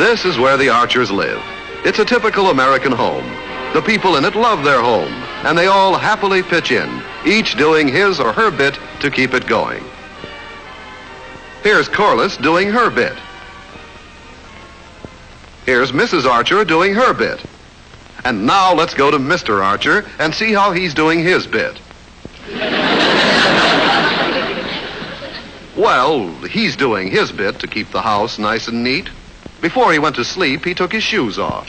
This is where the Archers live. It's a typical American home. The people in it love their home, and they all happily pitch in, each doing his or her bit to keep it going. Here's Corliss doing her bit. Here's Mrs. Archer doing her bit. And now let's go to Mr. Archer and see how he's doing his bit. Well, he's doing his bit to keep the house nice and neat. Before he went to sleep, he took his shoes off.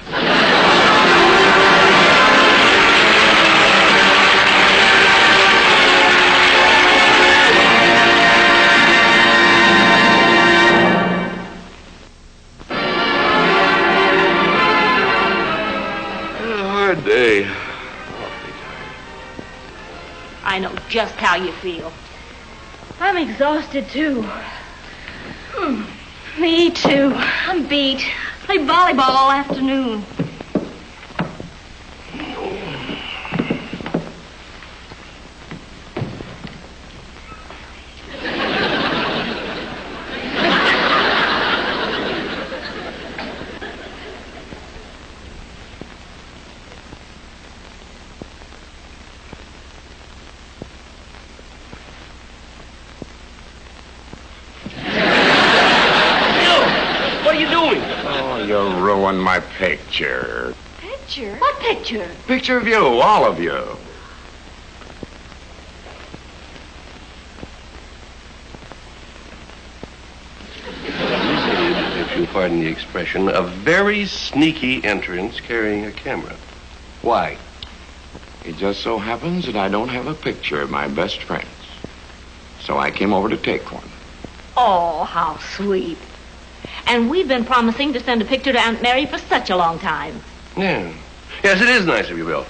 Hard day. I know just how you feel. I'm exhausted, too. Me, too. I'm beat. Played volleyball all afternoon. You ruined my picture. Picture? What picture? Picture of you, all of you. If you'll pardon the expression, a very sneaky entrance carrying a camera. Why? It just so happens that I don't have a picture of my best friends. So I came over to take one. Oh, how sweet. And we've been promising to send a picture to Aunt Mary for such a long time. Yeah. Yes, it is nice of you, Bill.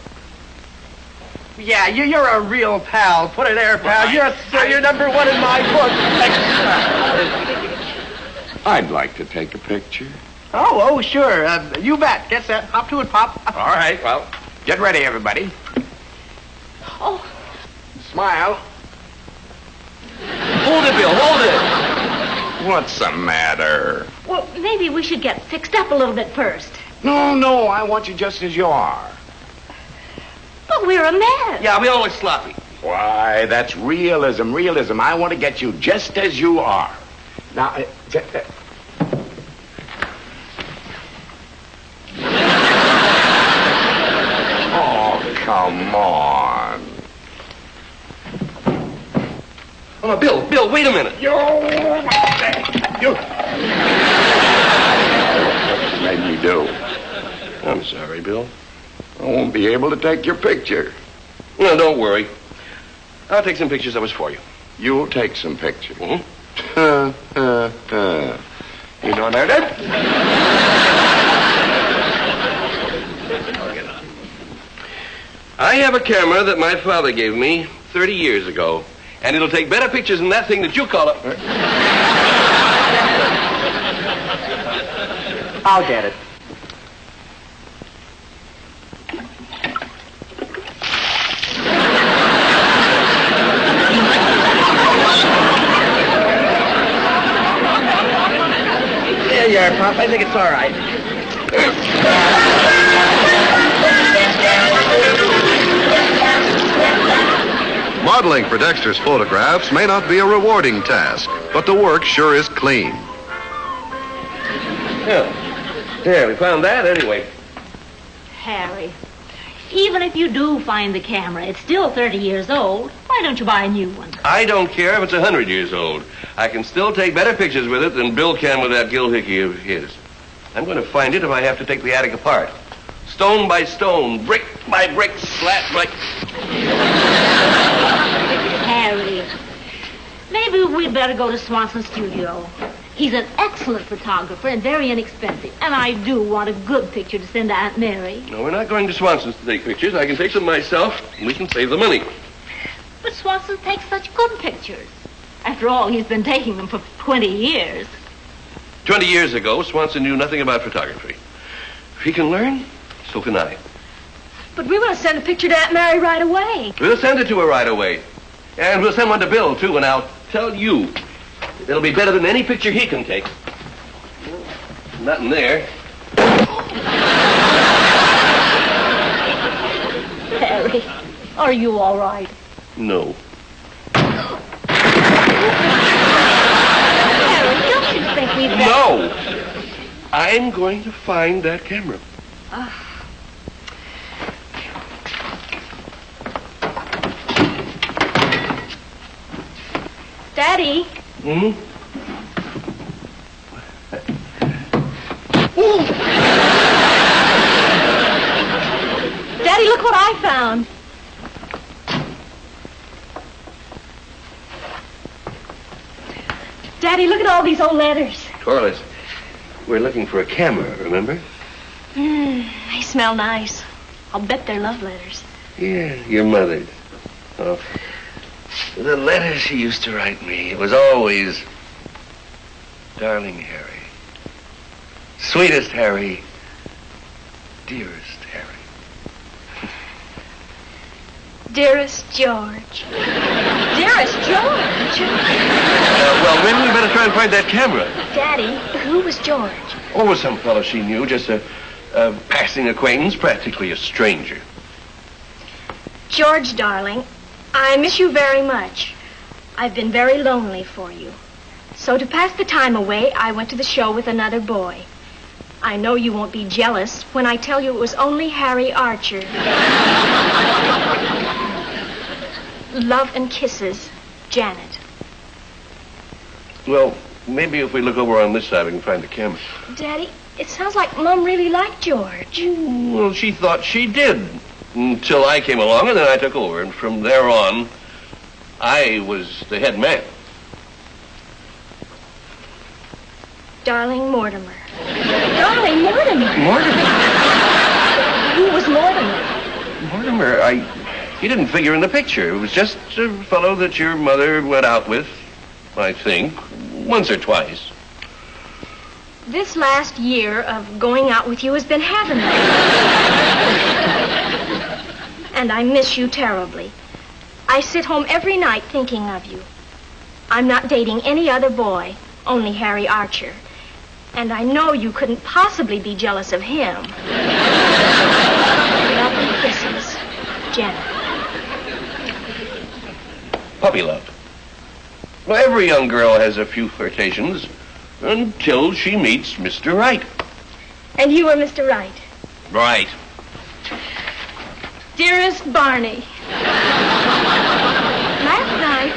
Yeah, you're a real pal. Put it there, pal. You're number one in my book. I'd like to take a picture. Oh, sure. You bet. Get set. Hop to it, Pop. All right, well, get ready, everybody. Oh. Smile. Hold it, Bill. Hold it. What's the matter? Well, maybe we should get fixed up a little bit first. No, I want you just as you are. But we're a mess. Yeah, we always sloppy. Why, that's realism. I want to get you just as you are. Now, oh, come on. Oh, Bill, wait a minute. You. What you made me do? I'm sorry, Bill. I won't be able to take your picture. No, don't worry. I'll take some pictures of us for you. You'll take some pictures. Mm-hmm. You don't know that? I'll get on. I have a camera that my father gave me 30 years ago, and it'll take better pictures than that thing that you call it. I'll get it. There you are, Pop. I think it's all right. Modeling for Dexter's photographs may not be a rewarding task, but the work sure is clean. Yeah, we found that anyway. Harry, even if you do find the camera, it's still 30 years old. Why don't you buy a new one? I don't care if it's 100 years old. I can still take better pictures with it than Bill can with that gill hickey of his. I'm going to find it if I have to take the attic apart. Stone by stone, brick by brick, slat by... Harry, maybe we'd better go to Swanson's studio. He's an excellent photographer and very inexpensive. And I do want a good picture to send to Aunt Mary. No, we're not going to Swanson's to take pictures. I can take some myself, and we can save the money. But Swanson takes such good pictures. After all, he's been taking them for 20 years. 20 years ago, Swanson knew nothing about photography. If he can learn, so can I. But we want to send a picture to Aunt Mary right away. We'll send it to her right away. And we'll send one to Bill, too, and I'll tell you, it'll be better than any picture he can take. Nothing there. Are you all right? No. Harry, don't you think we'd better... No! I'm going to find that camera. Daddy? Hmm? Ooh! Daddy, look what I found. Daddy, look at all these old letters. Corliss, we're looking for a camera, remember? They smell nice. I'll bet they're love letters. Yeah, your mother's. Oh. The letters she used to write me, it was always, darling Harry, sweetest Harry, dearest Harry. Dearest George. Dearest George? Well, maybe we better try and find that camera. Daddy, who was George? Or was some fellow she knew, just a passing acquaintance, practically a stranger. George, darling, I miss you very much. I've been very lonely for you. So to pass the time away, I went to the show with another boy. I know you won't be jealous when I tell you it was only Harry Archer. Love and kisses, Janet. Well, maybe if we look over on this side, we can find the camera. Daddy, it sounds like Mom really liked George. Well, she thought she did. Until I came along, and then I took over. And from there on, I was the head man. Darling Mortimer. Darling Mortimer? Mortimer? Who was Mortimer? Mortimer, he didn't figure in the picture. It was just a fellow that your mother went out with, I think, once or twice. This last year of going out with you has been heavenly. And I miss you terribly. I sit home every night thinking of you. I'm not dating any other boy, only Harry Archer. And I know you couldn't possibly be jealous of him. Love and kisses, Janet. Puppy love. Well, every young girl has a few flirtations until she meets Mr. Right. And you are Mr. Right. Right. Dearest Barney. Last night,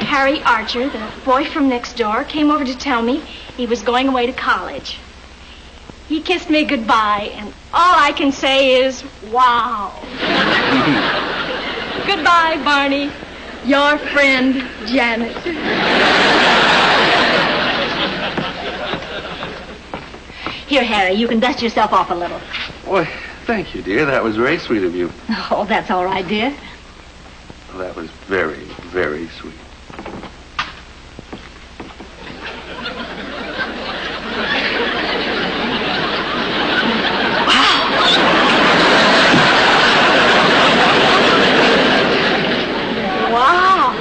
Harry Archer, the boy from next door, came over to tell me he was going away to college. He kissed me goodbye, and all I can say is, wow. Goodbye, Barney. Your friend, Janet. Here, Harry, you can dust yourself off a little. Boy, thank you, dear. That was very sweet of you. Oh, that's all right, dear. That was very, very sweet. Wow.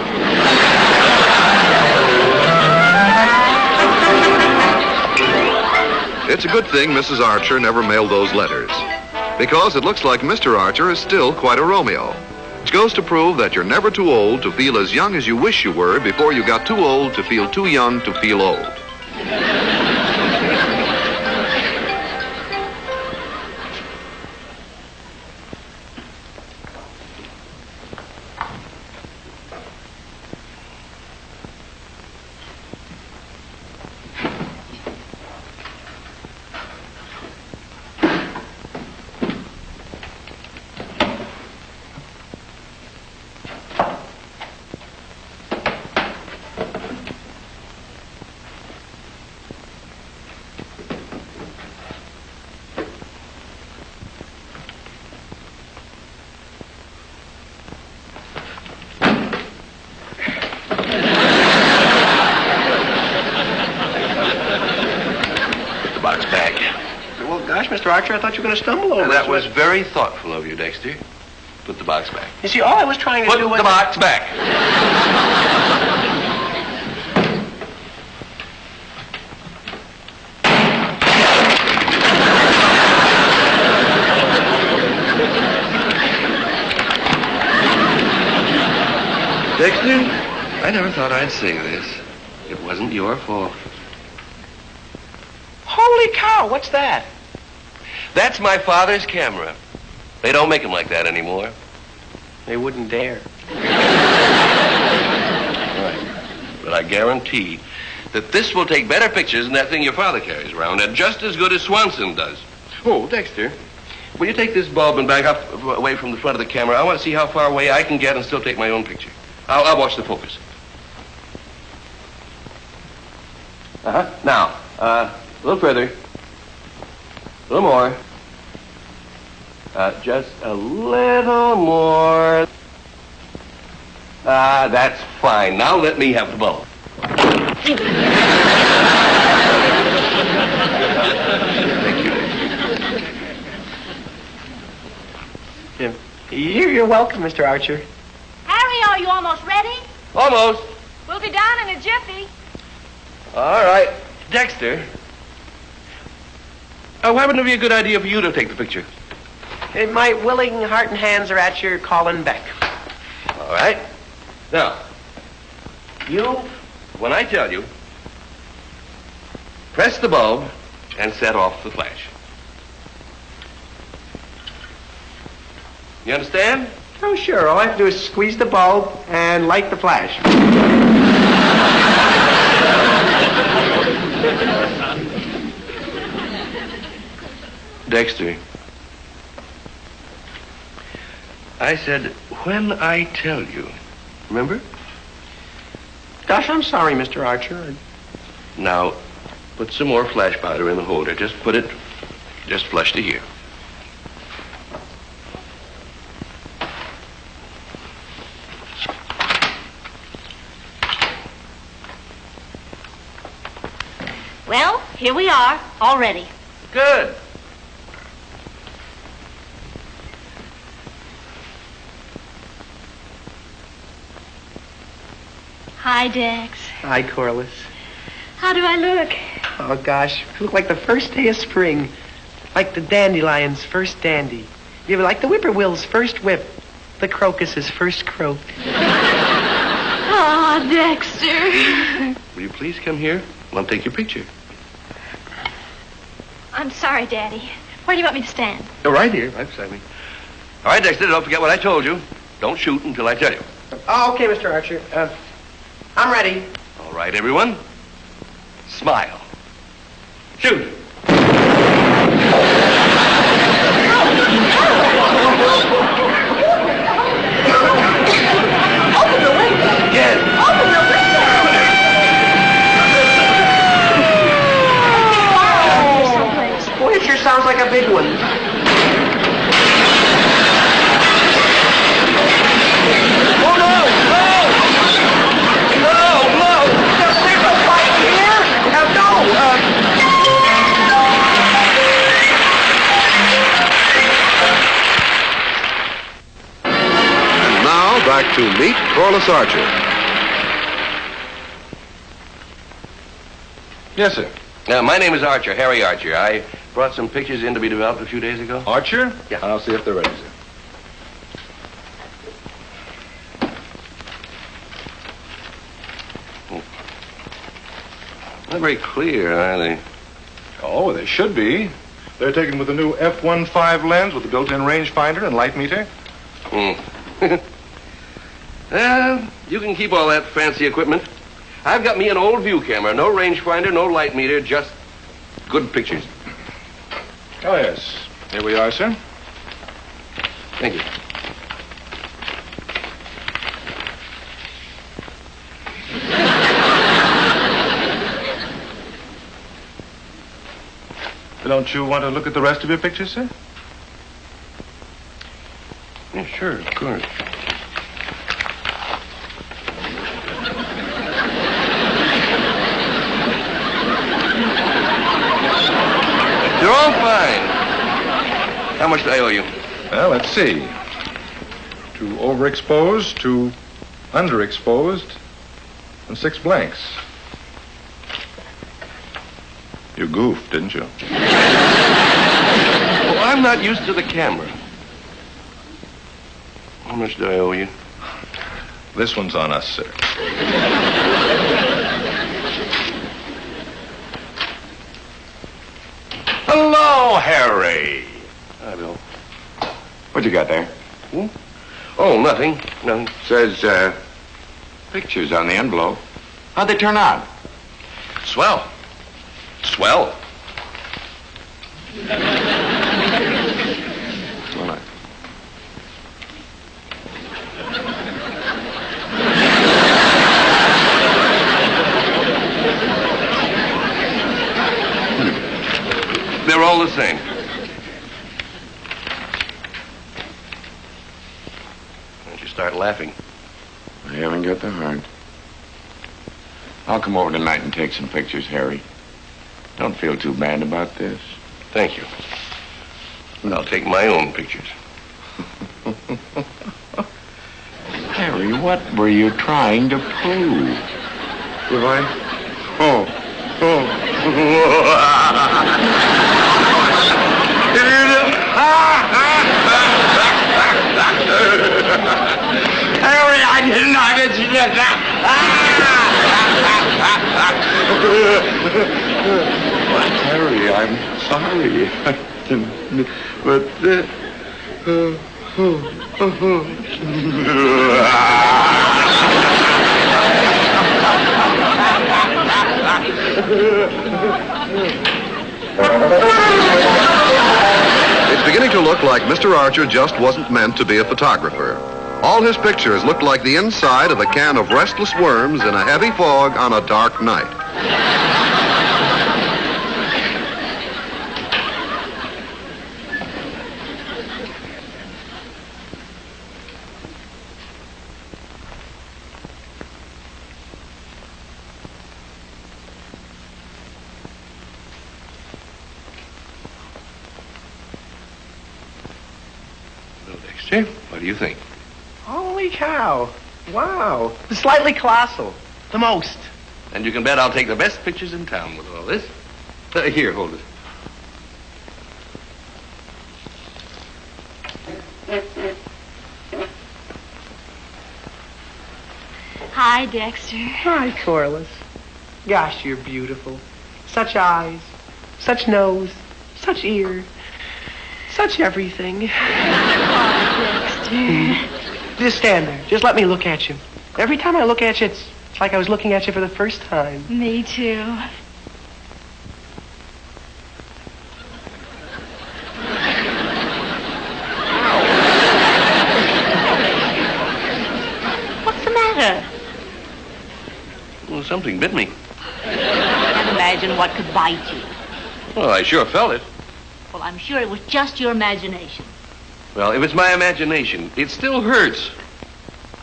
It's a good thing Mrs. Archer never mailed those letters, because it looks like Mr. Archer is still quite a Romeo. Which goes to prove that you're never too old to feel as young as you wish you were before you got too old to feel too young to feel old. Mr. Archer, I thought you were going to stumble over That it. was very thoughtful of you, Dexter. Put the box back. You see, all I was trying to do was... Put the box back. Dexter, I never thought I'd say this. It wasn't your fault. Holy cow, what's that? That's my father's camera. They don't make them like that anymore. They wouldn't dare. Right. But I guarantee that this will take better pictures than that thing your father carries around, and just as good as Swanson does. Oh, Dexter, will you take this bulb and back up away from the front of the camera? I want to see how far away I can get and still take my own picture. I'll watch the focus. Now, a little further. A little more. Just a little more. That's fine. Now let me have the bulb. Thank you. You're welcome, Mr. Archer. Harry, are you almost ready? Almost. We'll be down in a jiffy. All right. Dexter. Why wouldn't it be a good idea for you to take the picture? My willing heart and hands are at your calling beck. All right. Now, you, when I tell you, press the bulb and set off the flash. You understand? Oh, sure. All I have to do is squeeze the bulb and light the flash. Dexter, I said, when I tell you. Remember? Gosh, I'm sorry, Mr. Archer. Now, put some more flash powder in the holder. Just put it just flush to here. Well, here we are, all ready. Good. Hi, Dex. Hi, Corliss. How do I look? Oh, gosh. You look like the first day of spring. Like the dandelion's first dandy. You like the whippoorwill's first whip. The crocus's first croak. Oh, Dexter. Will you please come here? I'll take your picture. I'm sorry, Daddy. Where do you want me to stand? Oh, right here, right beside me. All right, Dexter, don't forget what I told you. Don't shoot until I tell you. Oh, okay, Mr. Archer. I'm ready. All right, everyone. Smile. Shoot. Open the window. Again. Open the window. Boy, it sure sounds like a big one. Oh, no! No! No! No! There's a fight here! No! And now, back to meet Corliss Archer. Yes, sir. My name is Archer, Harry Archer. I brought some pictures in to be developed a few days ago. Archer? Yeah. I'll see if they're ready, sir. Not very clear, are they? Oh, they should be. They're taken with a new f1.5 lens with a built-in rangefinder and light meter. You can keep all that fancy equipment. I've got me an old view camera. No rangefinder, no light meter, just good pictures. Oh, yes. Here we are, sir. Thank you. Don't you want to look at the rest of your pictures, sir? Yeah, sure, of course. They're all fine. How much do I owe you? Well, let's see. Two overexposed, two underexposed, and 6 blanks. You goofed, didn't you? Well, I'm not used to the camera. How much do I owe you? This one's on us, sir. Hello, Harry. Hi, Bill. What you got there? Oh, nothing. Nothing. Says, pictures on the envelope. How'd they turn out? Swell. Swell. Well, They're all the same. Don't you start laughing. I haven't got the heart. I'll come over tonight and take some pictures, Harry. Don't feel too bad about this. Thank you. I'll take my own pictures. Harry, what were you trying to prove? Have I? Harry, I didn't know that you did that. Harry, I'm sorry. It's beginning to look like Mr. Archer just wasn't meant to be a photographer. All his pictures look like the inside of a can of restless worms in a heavy fog on a dark night. Well, Dexter, what do you think? Holy cow. Wow. Slightly colossal. The most. And you can bet I'll take the best pictures in town with all this. Here, hold it. Hi, Dexter. Hi, Corliss. Gosh, you're beautiful. Such eyes, such nose, such ears, such everything. Dexter. Just stand there. Just let me look at you. Every time I look at you, it's like I was looking at you for the first time. Me too. What's the matter? Well, something bit me. Can't imagine what could bite you. Well, I sure felt it. Well, I'm sure it was just your imagination. Well, if it's my imagination, it still hurts.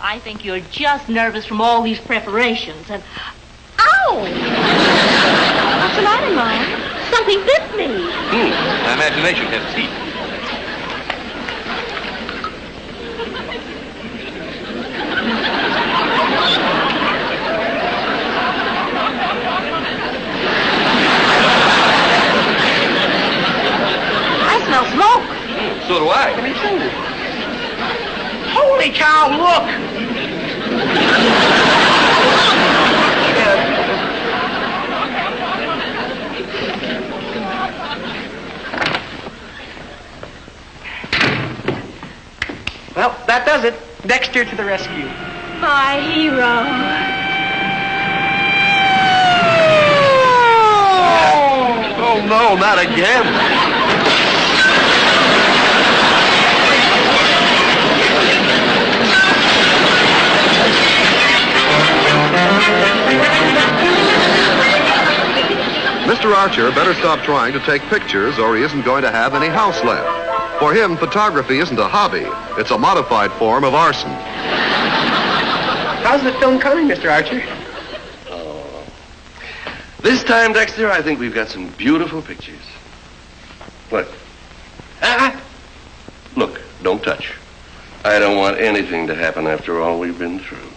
I think you're just nervous from all these preparations and... Ow! What's the matter, Mom? Something bit me. My imagination has teeth. I smell smoke. So do I. Me too. Holy cow, look! Well, that does it. Dexter to the rescue. My hero. Oh, no, not again. Mr. Archer better stop trying to take pictures or he isn't going to have any house left. For him, photography isn't a hobby. It's a modified form of arson. How's the film coming, Mr. Archer? This time, Dexter, I think we've got some beautiful pictures. Look. Look, don't touch. I don't want anything to happen after all we've been through.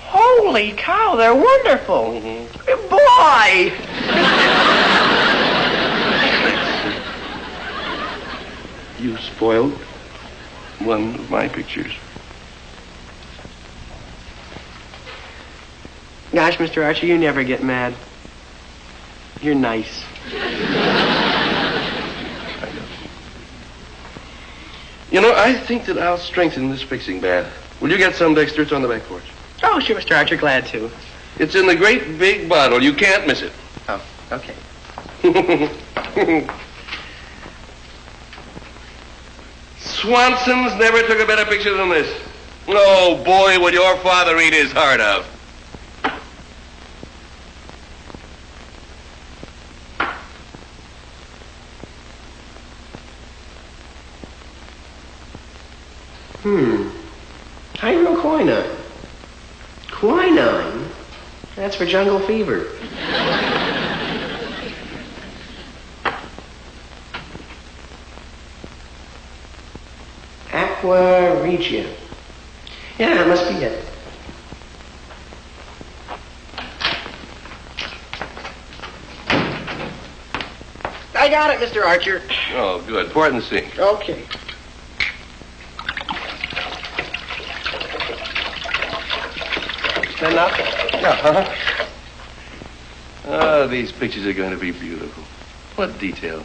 Holy cow, they're wonderful. Mm-hmm. Boy! You spoiled one of my pictures. Gosh, Mr. Archer, you never get mad. You're nice. You know, I think that I'll strengthen this fixing bath. Will you get some, Dexter? It's on the back porch. Oh, sure, Mr. Archer, glad to. It's in the great big bottle. You can't miss it. Oh, okay. Swanson's never took a better picture than this. Oh, boy, would your father eat his heart out. Hydroquinine. Quinine? That's for jungle fever. Aqua Regia. Yeah, that must be it. I got it, Mr. Archer. Oh, good. Pour it in the sink. Okay. Enough? Yeah, Oh, these pictures are going to be beautiful. What detail.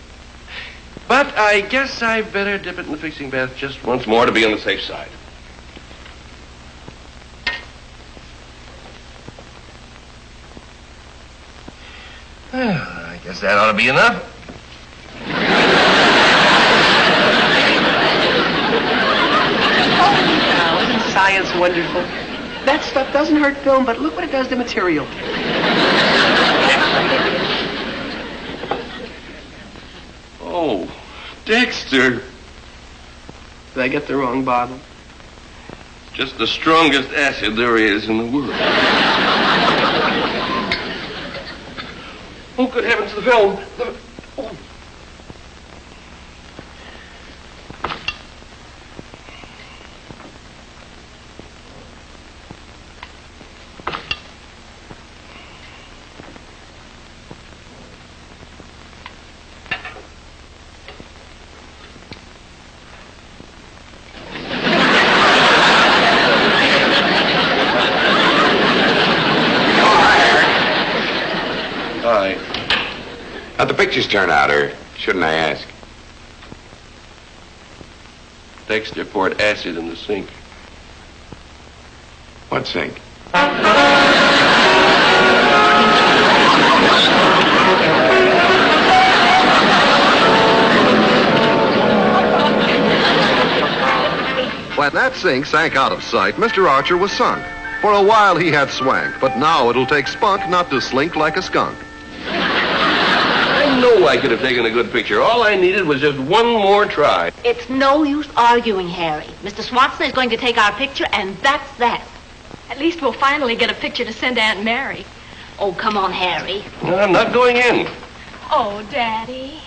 But I guess I better dip it in the fixing bath just once more to be on the safe side. Well, I guess that ought to be enough. Now, isn't science wonderful? That stuff doesn't hurt film, but look what it does to material. Oh, Dexter. Did I get the wrong bottle? Just the strongest acid there is in the world. Oh, good heavens, the film. Oh. How'd the pictures turn out, or shouldn't I ask? Dexter poured acid in the sink. What sink? When that sink sank out of sight, Mr. Archer was sunk. For a while he had swank, but now it'll take spunk not to slink like a skunk. I know I could have taken a good picture. All I needed was just one more try. It's no use arguing, Harry. Mr. Swanson is going to take our picture, and that's that. At least we'll finally get a picture to send Aunt Mary. Oh, come on, Harry. I'm not going in. Oh, Daddy.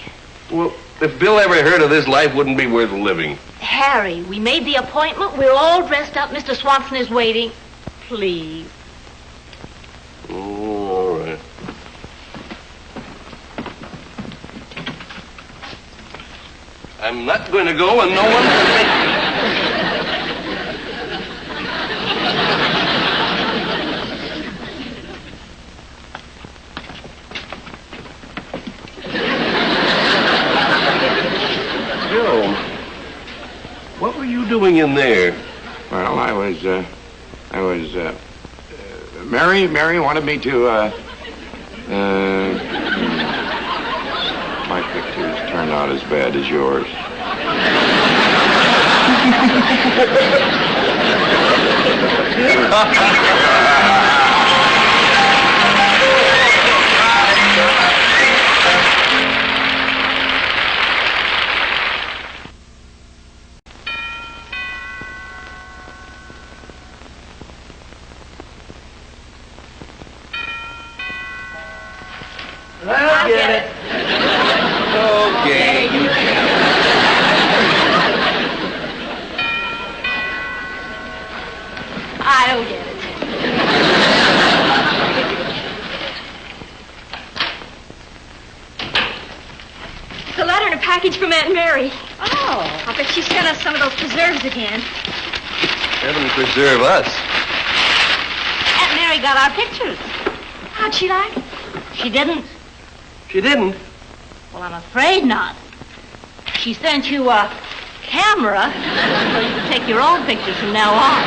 Well, if Bill ever heard of this, life wouldn't be worth living. Harry, we made the appointment. We're all dressed up. Mr. Swanson is waiting. Please. Oh, all right. I'm not going to go, and no one can make me. Bill, what were you doing in there? Well, Mary wanted me to, my pictures turned out as bad as yours. I'll get it. Okay, you can. I'll get it. It's a letter and a package from Aunt Mary. Oh. I'll bet she sent us some of those preserves again. Heaven preserve us. Aunt Mary Mary got our pictures. How'd she like it? She didn't. She didn't. Well, I'm afraid not. She sent you a camera so you can take your own pictures from now on.